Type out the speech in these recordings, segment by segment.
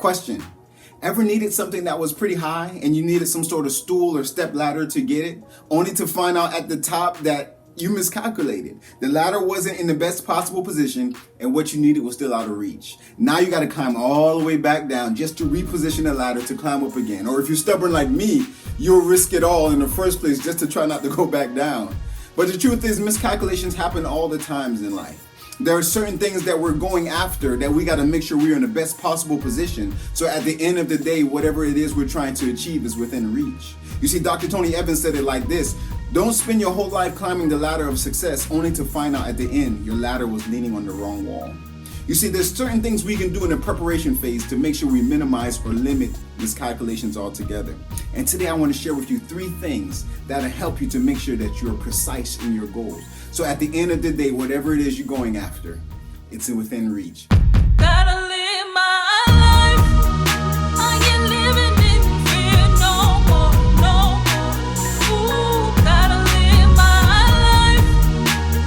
Question: ever needed something that was pretty high and you needed some sort of stool or step ladder to get it, only to find out at the top that you miscalculated? The ladder wasn't in the best possible position and what you needed was still out of reach. Now you got to climb all the way back down just to reposition the ladder to climb up again. Or if you're stubborn like me, you'll risk it all in the first place just to try not to go back down. But the truth is, miscalculations happen all the times in life. There are certain things that we're going after that we got to make sure we're in the best possible position. So at the end of the day, whatever it is we're trying to achieve is within reach. You see, Dr. Tony Evans said it like this: don't spend your whole life climbing the ladder of success only to find out at the end your ladder was leaning on the wrong wall. You see, there's certain things we can do in the preparation phase to make sure we minimize or limit miscalculations altogether. And today I want to share with you 3 things that'll help you to make sure that you're precise in your goals. So at the end of the day, whatever it is you're going after, it's within reach. Gotta live my life. I ain't living in fear no more, no more. Ooh, gotta live my life.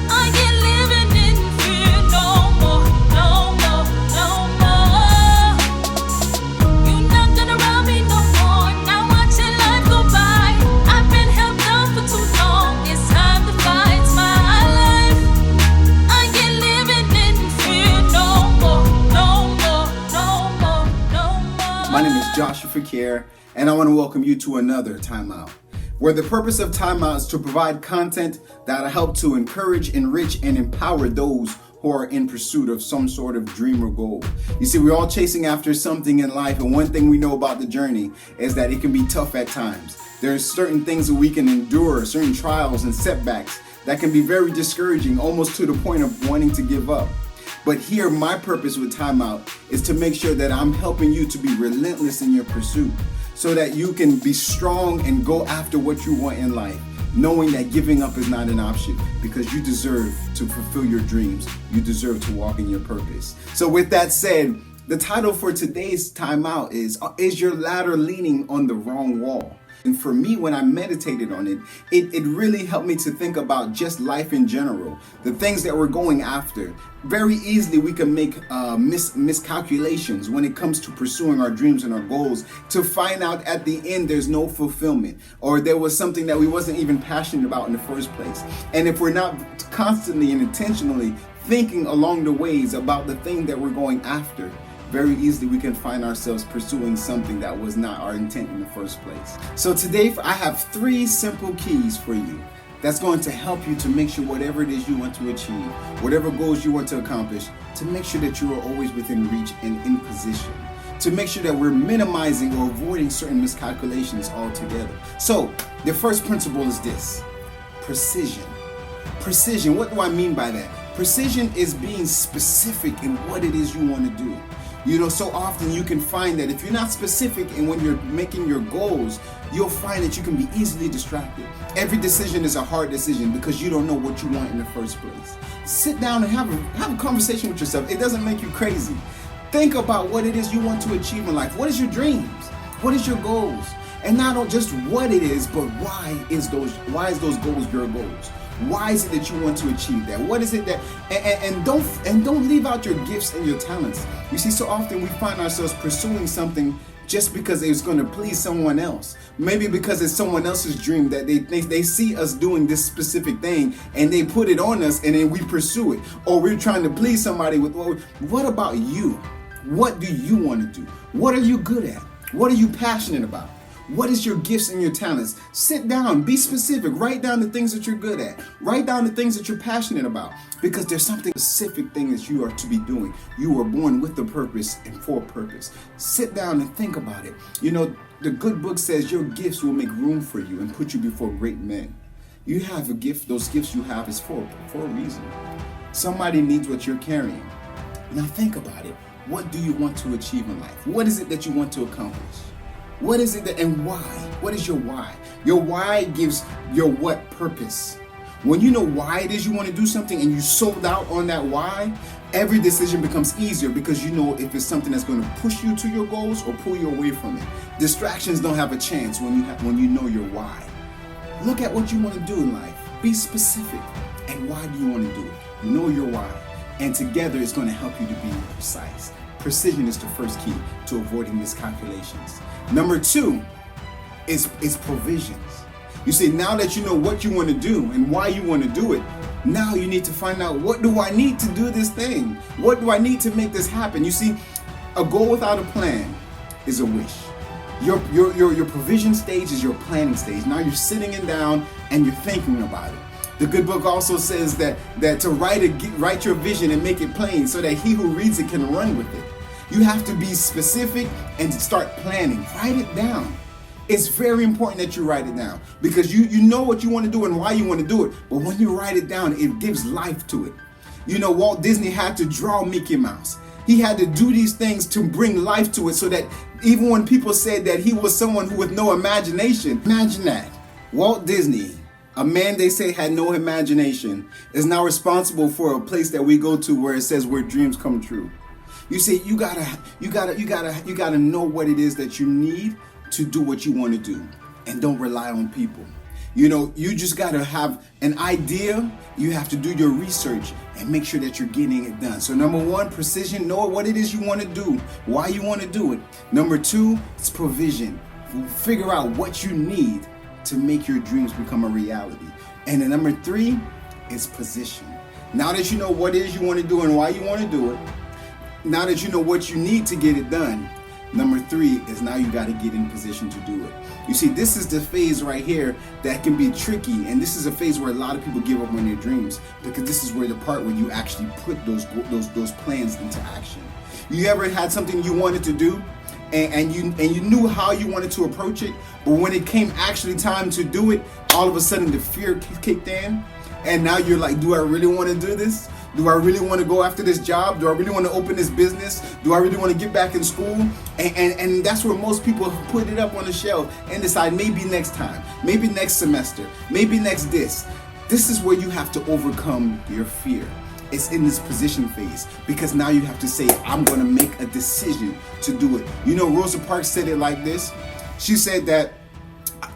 I ain't living in fear no more, no more, no more. You're not gonna rob me no more. Now watching life go by. I've been held down for too long. It's time to fight my life. I ain't living in fear no more, no more, no more, no more. My name is Fequiere, and I want to welcome you to another Timeout, where the purpose of Timeout is to provide content that'll help to encourage, enrich, and empower those who are in pursuit of some sort of dream or goal. You see, we're all chasing after something in life, and one thing we know about the journey is that it can be tough at times. There's certain things that we can endure, certain trials and setbacks that can be very discouraging, almost to the point of wanting to give up. But here, my purpose with Timeout is to make sure that I'm helping you to be relentless in your pursuit so that you can be strong and go after what you want in life, knowing that giving up is not an option because you deserve to fulfill your dreams. You deserve to walk in your purpose. So with that said, the title for today's Timeout is your ladder leaning on the wrong wall? And for me, when I meditated on it, it really helped me to think about just life in general, the things that we're going after. Very easily, we can make miscalculations when it comes to pursuing our dreams and our goals, to find out at the end there's no fulfillment, or there was something that we wasn't even passionate about in the first place. And if we're not constantly and intentionally thinking along the ways about the thing that we're going after, very easily we can find ourselves pursuing something that was not our intent in the first place. So today I have 3 simple keys for you that's going to help you to make sure whatever it is you want to achieve, whatever goals you want to accomplish, to make sure that you are always within reach and in position, to make sure that we're minimizing or avoiding certain miscalculations altogether. So the first principle is this: precision. Precision, what do I mean by that? Precision is being specific in what it is you want to do. You know, so often you can find that if you're not specific and when you're making your goals, you'll find that you can be easily distracted. Every decision is a hard decision because you don't know what you want in the first place. Sit down and have a conversation with yourself. It doesn't make you crazy. Think about what it is you want to achieve in life. What is your dreams? What is your goals? And not just what it is, but why is those goals your goals? Why is it that you want to achieve that? What is it that, and don't leave out your gifts and your talents. You see, so often we find ourselves pursuing something just because it's going to please someone else. Maybe because it's someone else's dream that they see us doing this specific thing and they put it on us and then we pursue it. Or we're trying to please somebody with, well, what about you? What do you want to do? What are you good at? What are you passionate about? What is your gifts and your talents? Sit down, be specific, write down the things that you're good at. Write down the things that you're passionate about, because there's something specific thing that you are to be doing. You were born with a purpose and for a purpose. Sit down and think about it. You know, the good book says your gifts will make room for you and put you before great men. You have a gift, those gifts you have is for a reason. Somebody needs what you're carrying. Now think about it. What do you want to achieve in life? What is it that you want to accomplish? What is it and why? What is your why? Your why gives your what purpose. When you know why it is you want to do something and you sold out on that why, every decision becomes easier because you know if it's something that's going to push you to your goals or pull you away from it. Distractions don't have a chance when you know your why. Look at what you want to do in life. Be specific. And why do you want to do it? Know your why. And together it's going to help you to be precise. precision is the first key to avoiding miscalculations. Number 2 is provisions. You see, now that you know what you want to do and why you want to do it, now you need to find out, what do I need to do this thing? What do I need to make this happen? You see, a goal without a plan is a wish. Your provision stage is your planning stage. Now you're sitting it down and you're thinking about it. The good book also says that to write your vision and make it plain so that he who reads it can run with it. You have to be specific and start planning. Write it down. It's very important that you write it down, because you know what you want to do and why you want to do it. But when you write it down, it gives life to it. You know, Walt Disney had to draw Mickey Mouse. He had to do these things to bring life to it, so that even when people said that he was someone who with no imagination, imagine that. Walt Disney, a man they say had no imagination, is now responsible for a place that we go to where it says where dreams come true. You see, you gotta know what it is that you need to do what you want to do, and don't rely on people. You know, you just gotta have an idea. You have to do your research and make sure that you're getting it done. So number 1, precision. Know what it is you want to do, why you want to do it. Number 2, it's provision. Figure out what you need to make your dreams become a reality. And then number 3 is position. Now that you know what it is you want to do and why you want to do it, now that you know what you need to get it done, number 3 is now you got to get in position to do it. You see, this is the phase right here that can be tricky, and this is a phase where a lot of people give up on their dreams, because this is where the part where you actually put those plans into action. You ever had something you wanted to do, and you knew how you wanted to approach it, but when it came actually time to do it, all of a sudden the fear kicked in, and now you're like, do I really want to do this? Do I really want to go after this job? Do I really want to open this business? Do I really want to get back in school? And that's where most people put it up on the shelf and decide maybe next time, maybe next semester, maybe next this. This is where you have to overcome your fear. It's in this position phase, because now you have to say, I'm going to make a decision to do it. You know, Rosa Parks said it like this. She said that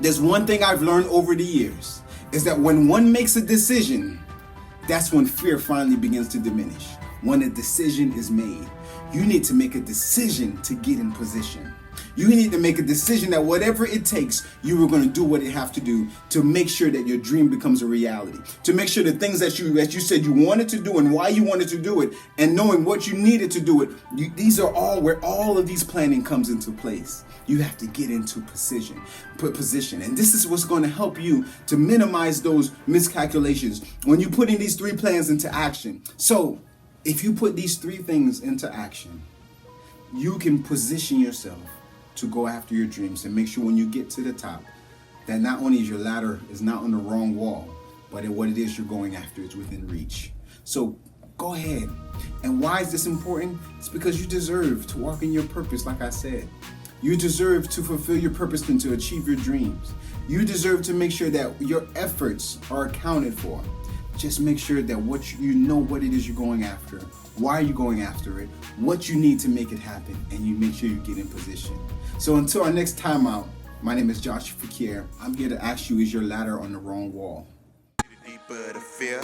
there's one thing I've learned over the years, is that when one makes a decision, that's when fear finally begins to diminish. When a decision is made, you need to make a decision to get in position. You need to make a decision that whatever it takes, you are going to do what you have to do to make sure that your dream becomes a reality. To make sure the things that you said you wanted to do and why you wanted to do it, and knowing what you needed to do it, these are all where all of these planning comes into place. You have to get into position. And this is what's going to help you to minimize those miscalculations when you put in these 3 plans into action. So if you put these 3 things into action, you can position yourself to go after your dreams, and make sure when you get to the top, that not only is your ladder is not on the wrong wall, but what it is you're going after is within reach. So go ahead. And why is this important? It's because you deserve to walk in your purpose, like I said. You deserve to fulfill your purpose and to achieve your dreams. You deserve to make sure that your efforts are accounted for. Just make sure that you know what it is you're going after, why are you going after it, what you need to make it happen, and you make sure you get in position. So until our next time out, my name is Josh Fequiere. I'm here to ask you, is your ladder on the wrong wall? The deeper the fear,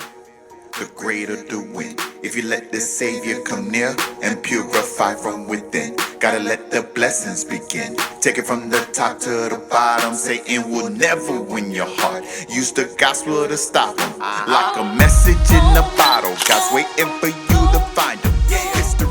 the greater the win. If you let the Savior come near and purify from within, gotta let the blessings begin. Take it from the top to the bottom. Satan will never win your heart. Use the gospel to stop him. Like a message in a bottle, God's waiting for you to find him. History